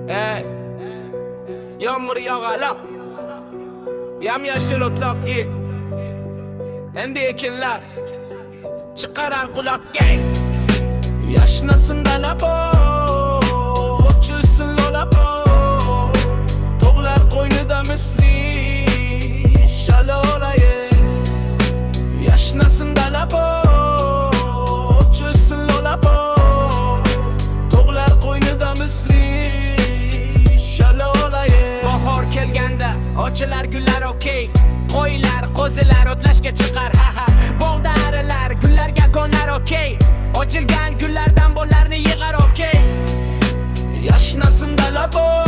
Ey, yağmur yağala, yamyaşil otlak endi ekinler çıkarar kulak gey. Yaşnasın da labo, uçulsun lolabo, toğlar koynuda misli şala olayı. Yaşnasın da labo, uçulsun lolabo, toğlar koynuda misli şala olayı. Bahar kelganda ochlar gullar okey, qo'ylar qo'zilar o'tlashga chiqar ha ha. Bog'da arilar gullarga qo'nar okey, ochilgan gullardan bollarni yig'ar okey. Yashnasın da labo,